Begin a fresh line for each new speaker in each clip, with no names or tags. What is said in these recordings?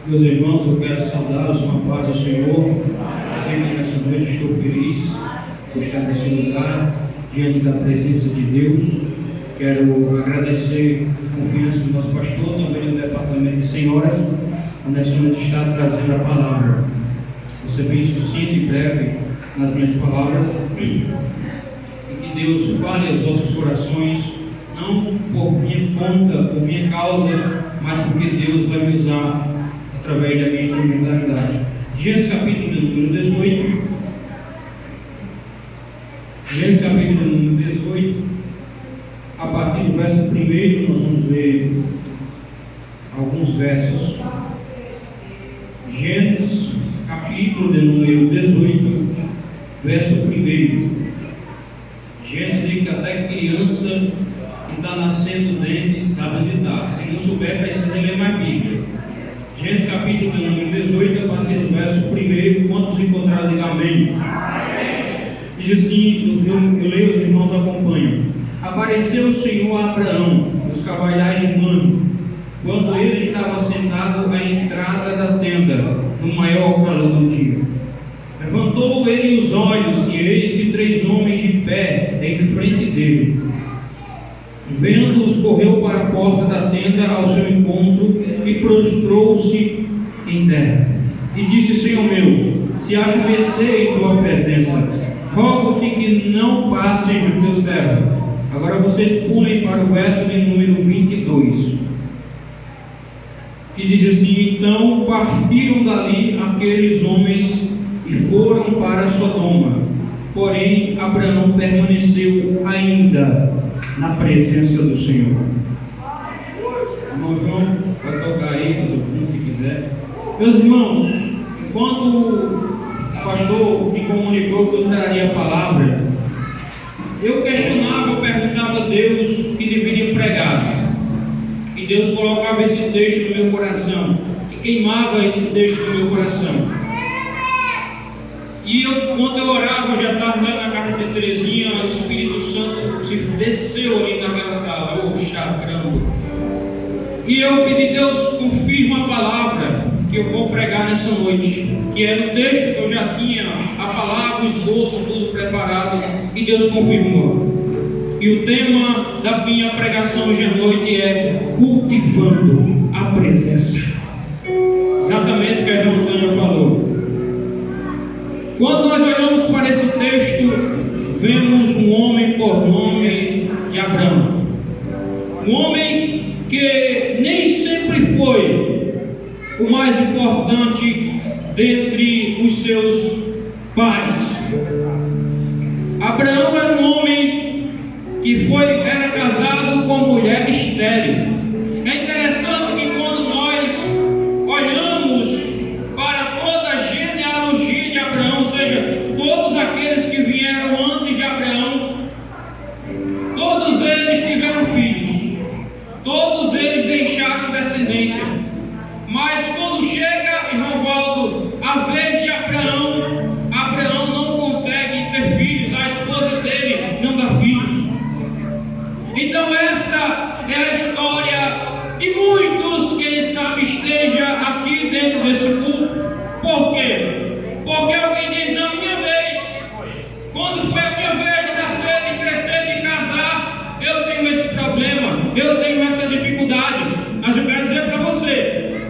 Meus irmãos, eu quero saudá-los com a paz do Senhor. Sempre nessa noite estou feliz por estar nesse lugar, diante da presença de Deus. Quero agradecer a confiança do nosso pastor, também no departamento de senhoras, onde a senhora está trazendo a palavra. Vou ser bem sucinto e breve nas minhas palavras. E que Deus fale aos nossos corações, não por minha conta, por minha causa, mas porque Deus vai me usar através da minha instrumentalidade. Gênesis capítulo número 18. Gênesis capítulo número 18. A partir do verso 1, nós vamos ver alguns versos. Gênesis capítulo de número 18, verso 1. Gênesis diz que até criança que está nascendo dentro sabe onde está. Se não souber, precisa ler mais Bíblia. Gênesis capítulo de número 18, a partir do verso 1. Quantos encontraram, digam amém. Diz assim, eu leio, os irmãos acompanham. Apareceu o Senhor a Abraão, nos cavais de Mano, quando ele estava sentado à entrada da tenda, no maior calor do dia. Levantou ele os olhos, e eis que 3 homens de pé em frente dele. Vendo-os, correu para a porta da tenda ao seu encontro e prostrou-se em terra. E disse: Senhor meu, se acho mercê em tua presença, rogo-te que não passes o teu servo. Agora vocês pulem para o verso de número 22, que diz assim: Então partiram dali aqueles homens e foram para Sodoma. Porém Abraão permaneceu ainda na presença do Senhor. Irmão João, vai tocar aí, se quiser. Meus irmãos, quando o pastor me comunicou que eu traria a palavra, eu questionava, eu perguntava a Deus o que deveria pregar. E Deus colocava esse texto no meu coração, e queimava esse texto no meu coração. E quando eu orava, eu já estava na casa de Terezinha, o Espírito Santo se desceu ali naquela sala, chacrando. E eu pedi: Deus, confirma a palavra que eu vou pregar nessa noite, que era o texto que eu já tinha, a palavra, o esboço, tudo preparado, e Deus confirmou. E o tema da minha pregação hoje à noite é cultivando a presença. Exatamente o que a irmã Tânia falou. Quando nós olhamos para esse texto, vemos um homem por nome de Abraão. Um homem que nem sempre foi o mais importante dentre os seus pais. Abraão era um homem que era casado com mulher estéril. É interessante que quando nós olhamos para toda a genealogia de Abraão, ou seja, todos aqueles que vieram antes de Abraão, todos eles tiveram filhos, todos eles deixaram descendência. Mas quando chega, irmão Valdo, a vez de Abraão, Abraão não consegue ter filhos, a esposa dele não dá filhos. Então essa é a história de muitos, quem sabe esteja aqui dentro desse culto. Por quê? Porque alguém diz: na minha vez, quando foi a minha vez de nascer, de crescer, de casar, eu tenho esse problema, eu tenho essa dificuldade. Mas eu quero dizer para você,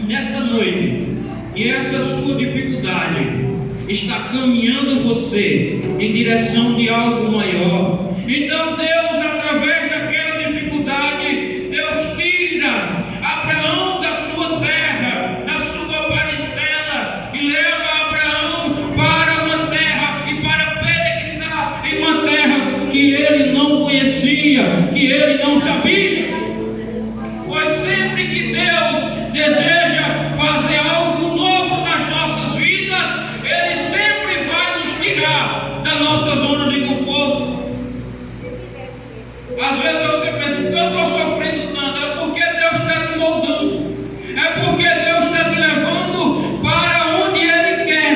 nessa noite, que essa sua dificuldade está caminhando você em direção de algo maior. Então Deus, através daquela dificuldade, Deus tira Abraão da sua terra, da sua parentela, e leva Abraão para uma terra e para peregrinar em uma terra que ele não conhecia, que ele não sabia. Pois sempre que Deus deseja fazer algo novo nas nossas vidas, Ele sempre vai nos tirar da nossa zona de conforto. Às vezes você pensa: eu estou sofrendo tanto, é porque Deus está te moldando, é porque Deus está te levando para onde Ele quer.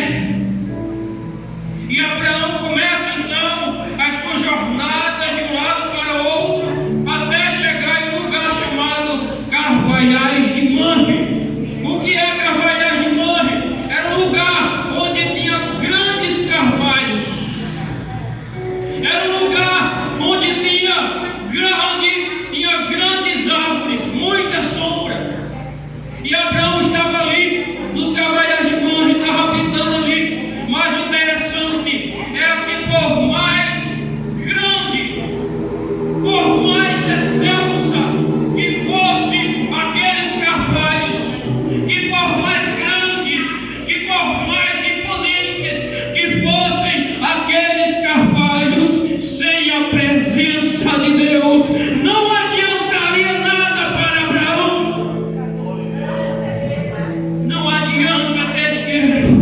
E Abraão começa então as suas jornadas de um lado para o outro, até chegar em Era um lugar onde tinha grandes árvores, muita sombra. E Abraão estava ali, nos cavais de Mamre, estava habitando ali. Mas o interessante é que por mais grande, por mais excelsa que fosse aqueles carvalhos, que por mais grandes, que por mais imponentes que fossem aqueles carvalhos, sem a presença de Deus, não adiantaria nada para Abraão. Não adianta ter dinheiro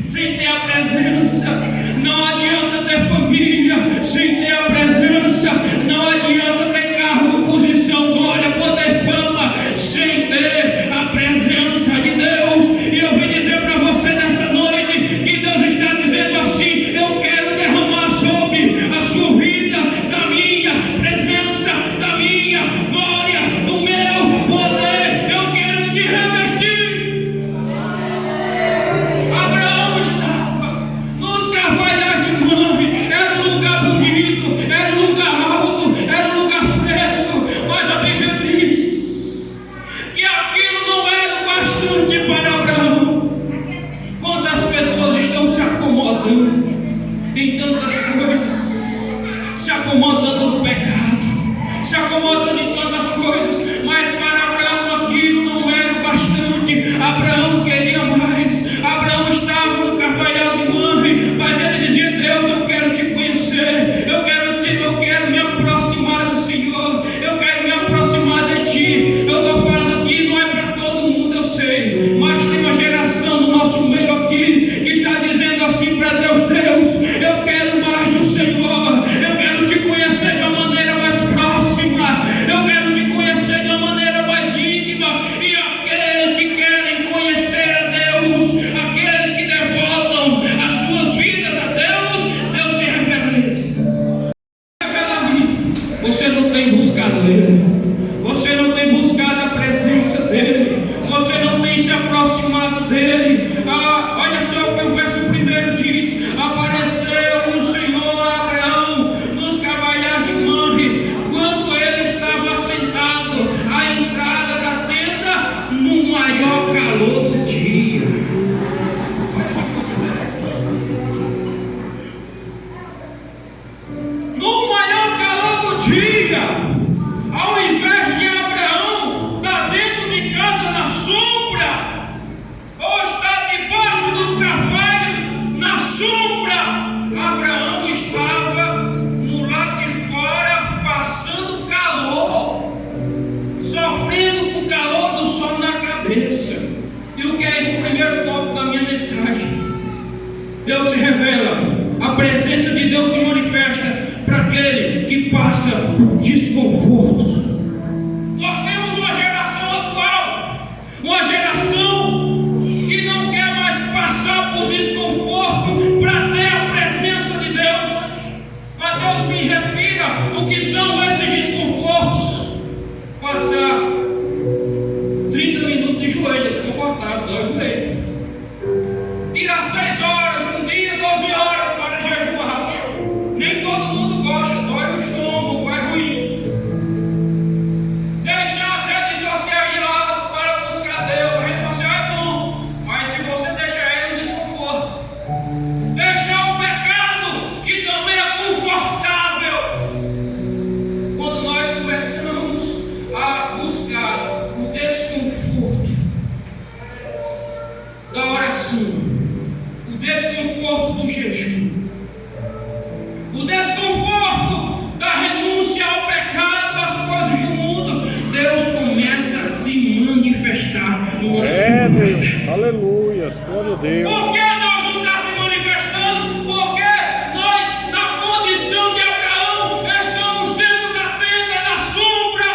sem ter a presença, não adianta ter família sem ter a presença, não adianta ter cargo, posição, glória, poder, fama sem ter a presença de Deus. E eu vim dizer para você nessa noite que Deus está dizendo assim: eu quero derramar sobre a sua vida da minha presença, da minha glória, do meu poder. Eu quero te revestir. Abraão estava nos carvalhais de Mamre. Era um lugar bonito, era um lugar alto, era um lugar fresco, mas a Bíblia diz que aquilo não era o bastante para Abraão. Quantas pessoas estão se acomodando em tantas coisas, se acomodando no pecado, se acomodando em tantas coisas, mas para Abraão aquilo não era o bastante. Abraão queria mais. Abraão estava no carvalhal de Mamre, mas ele dizia: Deus, eu quero te conhecer, eu quero me aproximar do Senhor, eu quero me aproximar de ti. Eu estou falando aqui, não é para todo mundo, eu sei, mas tem uma geração no nosso meio aqui que está dizendo assim para Deus: Deus, eu quero mais do Senhor, eu quero te conhecer de uma maneira mais próxima, eu quero te conhecer de uma maneira mais íntima. E aqueles que querem conhecer a Deus, aqueles que devotam as suas vidas a Deus, Deus se revela a eles. Você não tem buscado Ele, você não tem buscado a presença dEle, você não tem se aproximado dEle. Olha só o que o verso 1 diz: apareceu o Senhor a Abraão nos carvalhais de Mamre, quando ele estava sentado à entrada da tenda, no maior calor do dia. No maior calor do dia, ao invés de Abraão estar dentro de casa na sombra, ou estar debaixo dos carvalhos na sombra, Abraão estava no lado de fora, passando calor, sofrendo com o calor do sol na cabeça. E o que é esse primeiro tópico da minha mensagem? Deus se revela, a presença de Deus se manifesta para aquele que passa por desconfortos. Nós temos uma geração atual, uma geração que não quer mais passar por desconforto para ter a presença de Deus. Mas Deus me refira o que são esses desconfortos. Passar 30 minutos de joelho, desconfortável, dói o joelho. Tirar 6 horas, um dia, 12 horas para jejuar. Nem todo mundo gosta, dói o estômago, vai ruim. Deixar as redes sociais de lado para buscar Deus. A rede social é bom, mas se você deixar ele, é um desconforto. Deixar o pecado, que também é confortável. Quando nós começamos a buscar o desconforto da oração, o desconforto do jejum, o desconforto da renúncia ao pecado, às coisas do mundo, Deus começa a se manifestar no nosso
Deus, aleluia, glória a Deus.
Por que Deus não está se manifestando? Porque nós, na condição de Abraão, estamos dentro da tenda da sombra,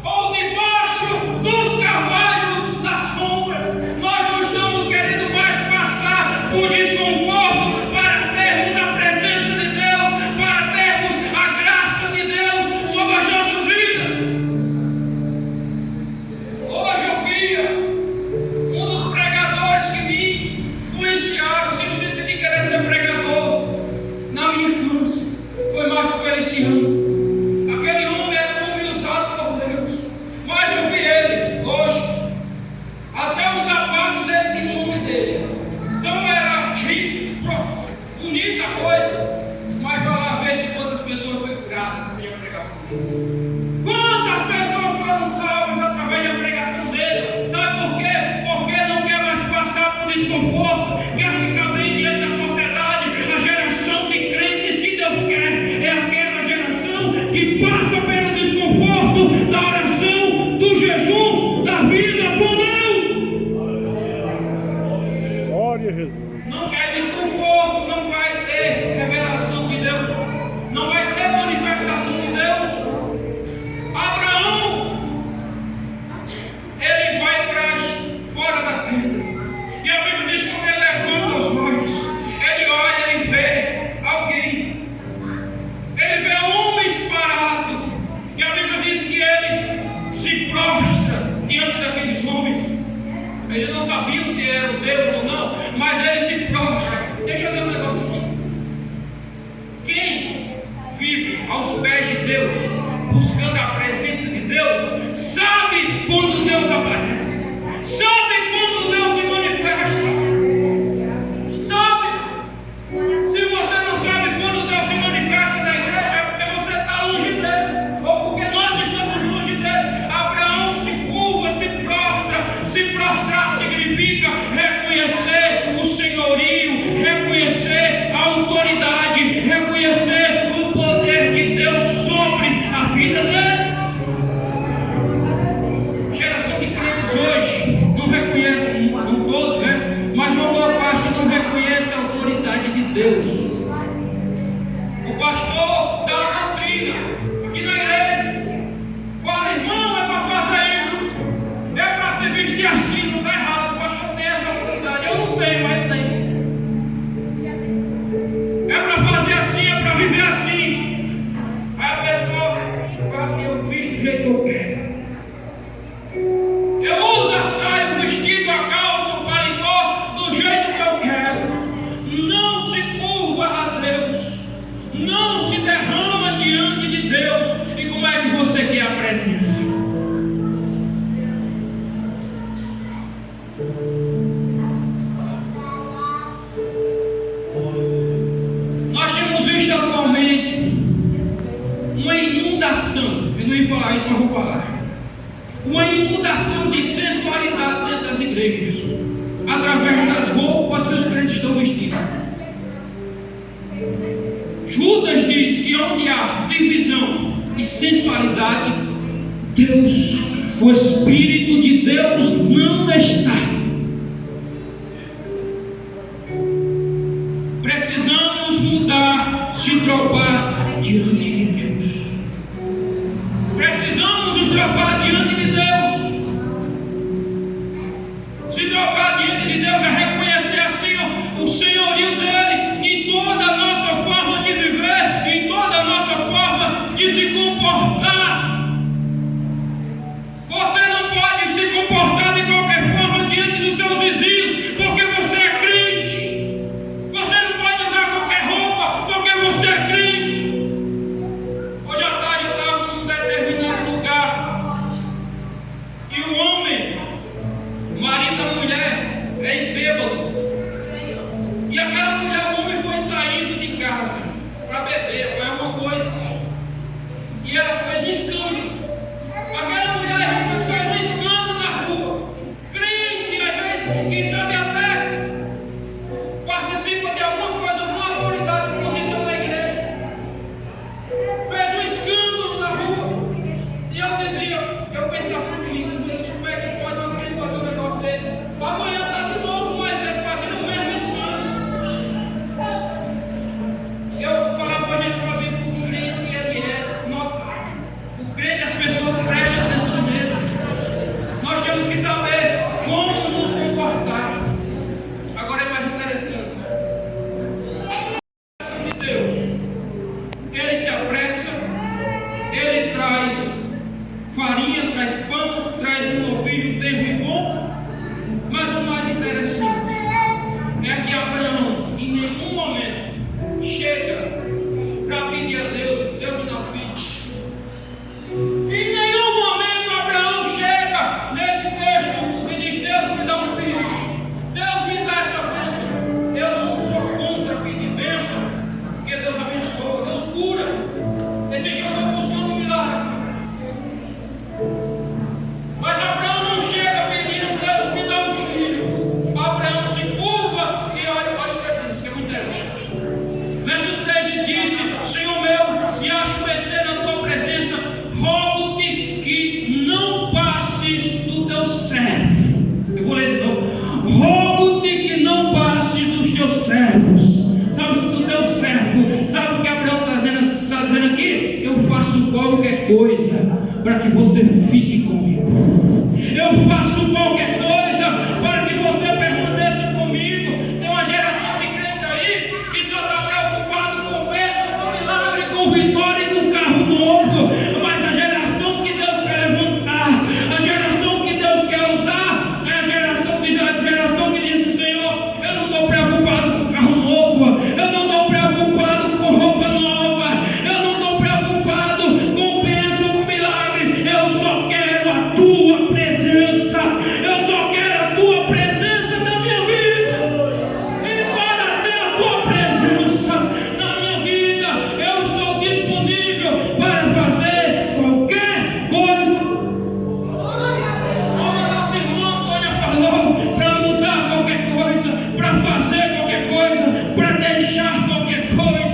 ou debaixo dos carvalhos da sombra. Nós não estamos querendo mais passar por desconforto para termos a presença de Deus, para termos a graça de Deus sobre as nossas vidas. Hoje eu via um dos pregadores que me influenciou ano. Aquele homem era um homem usado por Deus. Mas eu vi ele hoje. Até o sapato dele tinha o nome dele. Então era rico, bonita coisa. Mas vai lá ver se quantas pessoas foram curadas através da pregação dele. Quantas pessoas foram salvas através da pregação dele? Sabe por quê? Porque não quer mais passar por desconforto, quer ficar bem diante da sociedade. A geração de crentes que Deus quer é aquela geração que passa pelo desconforto da oração, do jejum, da vida com Deus.
Glória a Jesus.
Não quer desconforto, não vai ter revelação de Deus, não vai ter manifestação de Deus. Abraão, ele vai para fora da tenda, e a Bíblia diz que quando ele levanta os olhos, ele olha, ele vê alguém, ele vê homens parados, e a Bíblia diz que ele se prostra diante daqueles homens. Ele não sabia se era o Deus ou não, mas ele se prostra. Deixa eu dizer um negócio aqui. Quem vive aos pés de Deus, buscando a presença de Deus, sabe quando Deus aparece, sabe quando Deus se manifesta, sabe? Se você não sabe quando Deus se manifesta na igreja, é porque você está longe dele, ou porque nós estamos longe dele. Abraão se curva, se prostra. Se prostrar significa reconhecer o senhorio, reconhecer a autoridade, reconhecer o poder de Deus sobre a vida dele. Geração de crentes hoje não reconhece, não todos, né? Mas uma boa parte não reconhece a autoridade de Deus. O pastor dá uma doutrina aqui na igreja, fala: irmão, é para fazer isso, é para se vestir assim, não está errado. O pastor tem essa autoridade, eu não tenho, mas tem. É para fazer assim, é para viver assim. Aí a pessoa fala assim: eu visto do jeito que eu quero. Eu uso a saia, o vestido, a calça, o paletó do jeito que eu quero. Não se curva a Deus, não se derrama diante de Deus. E como é que você quer a presença? Nós temos visto atualmente uma inundação. Eu não ia falar isso, mas vou falar. Uma inundação de sensualidade dentro das igrejas, através das roupas que os crentes estão vestindo. Judas diz que onde há divisão e sensualidade, Deus, o Espírito de Deus não está. Precisamos mudar, se dobrar diante de Deus. Precisamos nos dobrar diante de Deus. Se dobrar diante de Deus é reconhecer assim o senhorio dele em toda a nossa forma de viver, em toda a nossa forma de se comportar. Você não pode se comportar de qualquer forma diante dos seus vizinhos, porque você é crente. Você não pode usar qualquer roupa, porque você é crente. Hoje à tarde eu estava num determinado lugar e o homem, o marido da mulher, é bêbado. E aquela mulher, o homem foi saindo de casa para beber, foi uma coisa. E ela fez um escândalo. Aquela mulher fez um escândalo na rua. Crente, às vezes, quem sabe até participa de alguma coisa, alguma autoridade, posição da igreja. Fez um escândalo na rua. E eu dizia, eu pensava por mim, como é que pode uma crente fazer um negócio desse? Amanhã está de novo, mas ele fazendo o mesmo escândalo. Eu falava para a gente, para mim, o crente ele é notável. O crente, as pessoas prestam atenção nele. Nós temos que saber como nos comportar. Agora é mais interessante. De Deus, ele se apressa, ele traz farinha, traz pão, traz um novilho tenro e bom. Mas o mais interessante é que Abraão, em nenhum momento, chega para pedir a Deus: Deus me dá Em nenhum momento Abraão chega nesse texto e diz: Deus me dá um filho, Deus me dá essa bênção. Eu não sou contra pedir bênção, porque Deus abençoa, Deus cura. Esse dia eu estou buscando um milagre. Mas Abraão não chega pedindo: Deus me dá um filho. Abraão se curva e olha para isso, que é muito interessante. Verso 13 disse: Senhor meu, se acho mercê na tua presença, rogo-te que não passes do teu servo. Eu vou ler de novo. Rogo-te que não passes dos teus servos. Sabe do teu servo? Sabe o que Abraão está dizendo aqui? Eu faço qualquer coisa para que você fique comigo. Eu faço qualquer coisa para que você permaneça comigo. Tem uma geração de crentes aí que só está preocupado com bênção, com milagre, com vitória e com carro novo. Mas a geração que Deus quer levantar, a geração que Deus quer usar, é a geração que diz: Senhor, eu não estou preocupado com carro novo, eu não estou preocupado com roupa nova, eu não estou preocupado com bênção, com milagre. Eu só quero a tua presença, eu só quero a tua presença na minha vida. E para ter a tua presença na minha vida, eu estou disponível para fazer qualquer coisa. Como a nossa irmã Antônia falou, para mudar qualquer coisa, para fazer qualquer coisa, para deixar qualquer coisa.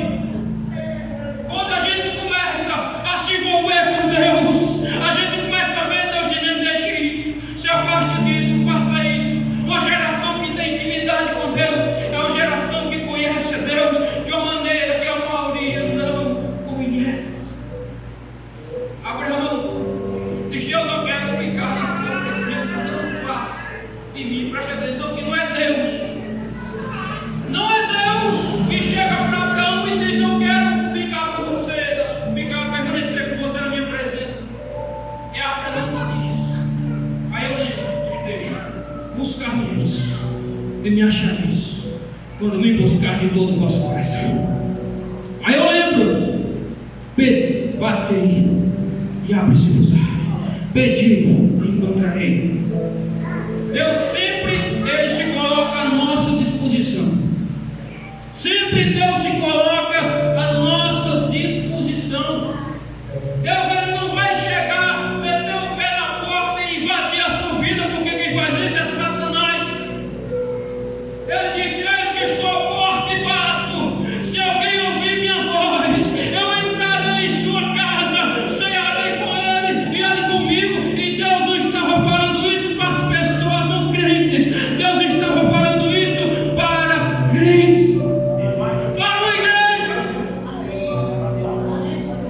Quando a gente começa a se envolver com Deus, a gente começa a ver Deus dizendo: deixe isso, se afaste disso, faça isso. Uma geração que tem intimidade com Deus é uma geração que conhece a Deus de uma maneira que a maioria não conhece. Abraão diz: Deus, eu quero ficar na tua presença, não faça de mim. Preste atenção que não é Deus. Não é Deus que chega para Abraão e diz: eu quero ficar com você, permanecer com você na minha presença. É Abraão que diz. Aí eu lembro dos textos: buscar-me e me achareis, quando me buscar de todo o vosso coração. Aí eu lembro: batei e abre-se-vos-á, pedi e encontrarei. Deus sempre Ele se coloca à nossa disposição. Sempre Deus se coloca à nossa disposição. Deus Ele não vai chegar, meter o pé na porta e invadir a sua vida, porque quem faz isso é Satanás. Ele disse: eis que estou à porta e bato. Se alguém ouvir minha voz, eu entrarei em sua casa, cearei com ele e ele comigo. E Deus não estava falando isso para as pessoas não crentes, Deus estava falando isso para crentes.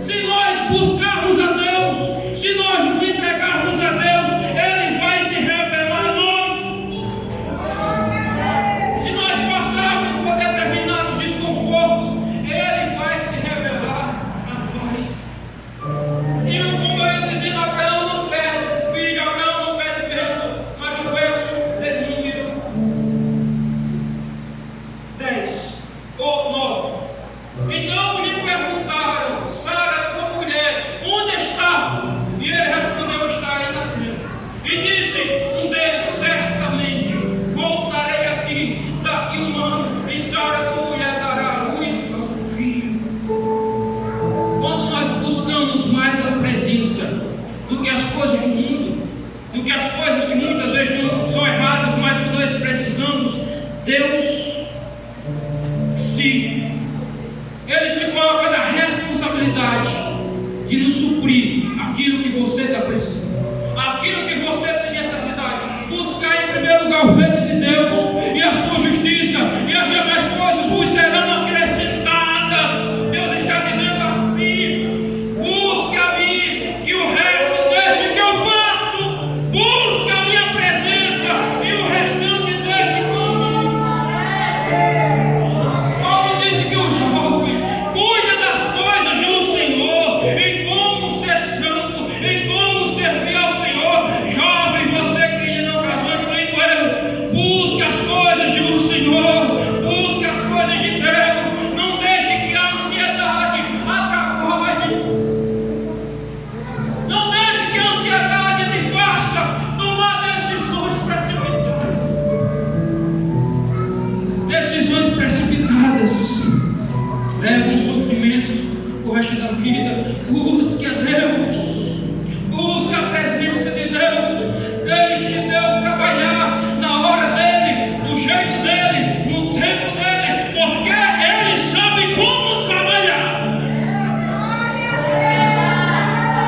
Se nós buscarmos a Deus, se nós nos entregarmos a Deus, Ele vai se revelar a nós. Se nós passarmos por determinados desconfortos, Ele vai se revelar a nós. E como eu disse, Abraão não pede filho, Abraão não pede bênção, mas o verso de número 10 ou 9. Então lhe perguntaram: Sara, tua mulher, onde está? E ele respondeu: está aí na terra. E disse um deles: certamente voltarei aqui daqui um ano, e Sara, tua mulher, dará à luz a um filho. Quando nós buscamos mais a presença do que as coisas do mundo, do que as coisas que muitas vezes não são erradas, mas que nós precisamos, Deus Ele se coloca na responsabilidade de nos suprir aquilo que você está precisando, aquilo que você tem necessidade. Buscar em primeiro lugar o reino de Deus e a sua justiça, e as demais coisas vos serão acrescentadas. Deus está dizendo assim: busque a mim e o resto deixe que eu faço. Busque a minha presença e o restante deixe comigo. Paulo disse que o jovem cuida das coisas do Senhor, em como ser santo, em como servir ao Senhor. Jovem, você que não casou, incluindo eu, busque as coisas do Senhor, nossa vida. Busque a Deus. Busque a presença de Deus. Deixe Deus trabalhar na hora dele, do jeito dele, no tempo dele, porque ele sabe como trabalhar.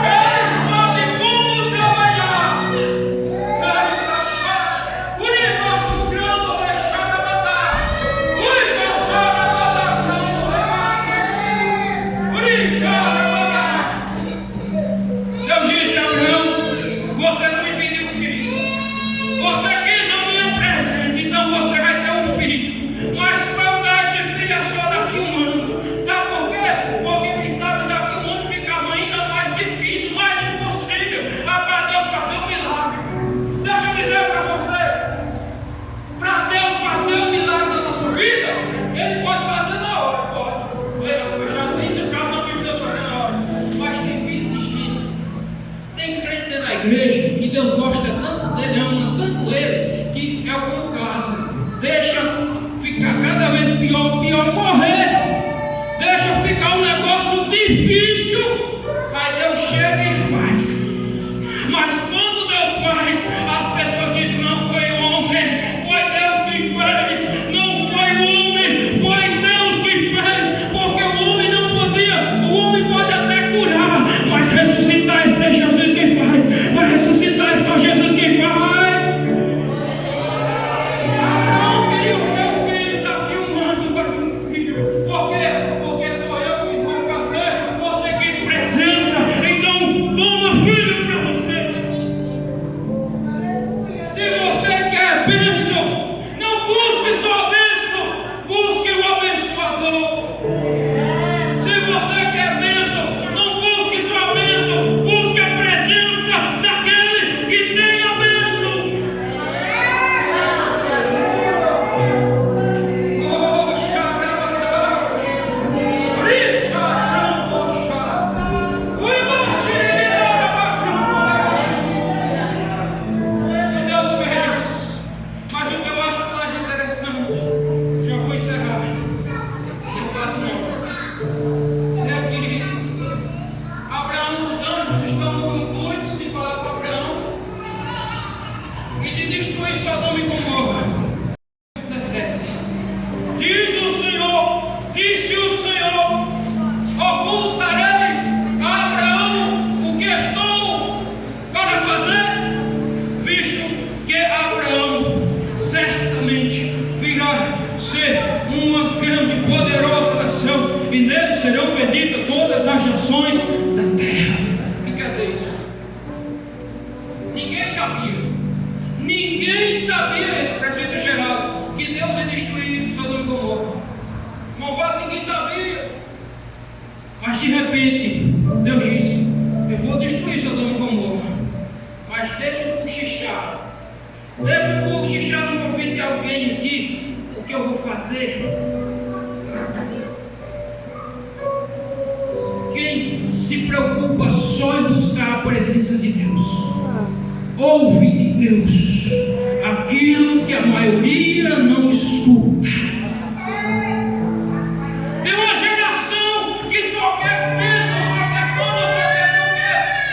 Ele sabe como trabalhar. Por isso nós julgando a deixar a matar. Por isso nós Deus disse a Abraão: você não me pediu filho, você quis a minha presença, então você vai ter um filho, mas vai dar esse filho só daqui a 1 ano. Sabe por quê? Porque quem sabe daqui a 1 ano ficava ainda mais difícil, mais impossível para Deus fazer um milagre. Deixa eu dizer para você, para Deus fazer um milagre na nossa vida, Ele pode fazer na hora, pode. Eu já disse o caso, não que Deus fazer na hora, mas tem vida de gente. Tem crente dentro da igreja que Deus gosta tanto dele, ama tanto ele, que é algum caso, deixa ficar cada vez pior, morrer, deixa ficar um negócio difícil, aí Deus chega e faz. Mas quando Deus faz, as pessoas dizem: não foi o homem, foi Deus que fez, não foi o homem, foi Deus que fez, porque o homem não podia, o homem pode até curar, mas ressuscitar isso é Jesus quem faz, mas ressuscitar isso é Jesus quem faz. Não queria o teu filho daqui a 1 ano, vai ter um filho, por quê? Porque sou eu que vou fazer, você quis presença, então toma filho para você. Se você quer bênção, não busque só a bênção, busque o abençoador. Se você quer bênção, não busque só a bênção, busque a presença daquele que tem a bênção. Oh, xarabá, Deus fez. Mas o que eu acho mais interessante, já vou encerrar, eu faço não, é que Abraão, os anjos estão com o intuito de falar para Abraão e de destruir Sodoma e Gomorra. 17. Disse o Senhor: ocultarei a Abraão o que estou para fazer, visto que Abraão certamente virá ser uma grande e poderosa nação, e nele serão benditas todas as nações da terra. O que quer dizer isso? Ninguém sabia, prefeito Geraldo, que Deus ia destruir Sodoma e Gomorra. Malvado, ninguém sabia. Mas de repente, Deus disse: eu vou destruir Sodoma e Gomorra, mas deixa eu cochichar. Deixa eu cochichar no ouvido de alguém aqui o que eu vou fazer. Quem se preocupa só em buscar a presença de Deus, ouve de Deus aquilo que a maioria não escuta. Tem uma geração que só quer bênção, só quer fama, só quer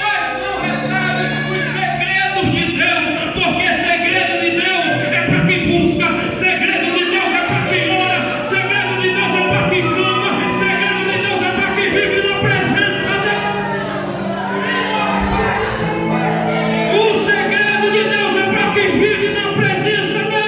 mas não recebe os segredos de Deus, porque segredo de Deus é para quem busca, segredo de Deus é para quem ora, segredo de Deus é para quem clama, segredo de Deus é para quem vive na presença dele. O segredo de Deus é para quem vive na presença dele.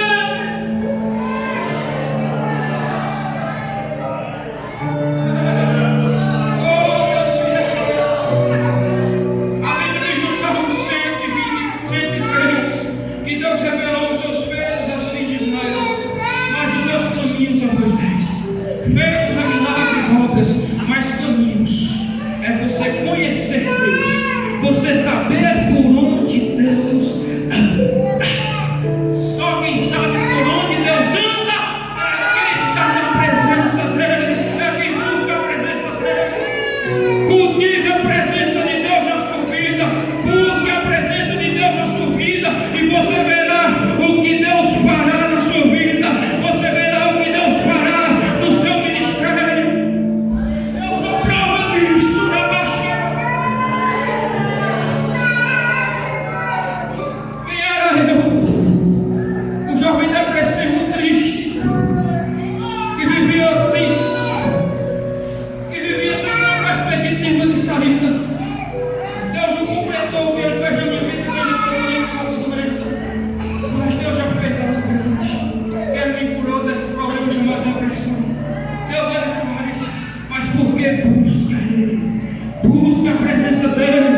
Busque a presença dEle.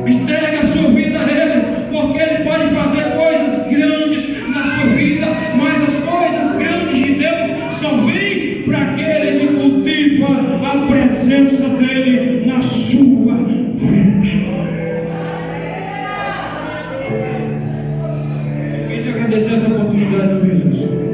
Entregue a sua vida a Ele, porque Ele pode fazer coisas grandes na sua vida, mas as coisas grandes de Deus só vêm para aquele que cultiva a presença dEle na sua vida. Eu queria agradecer essa oportunidade, meu Jesus.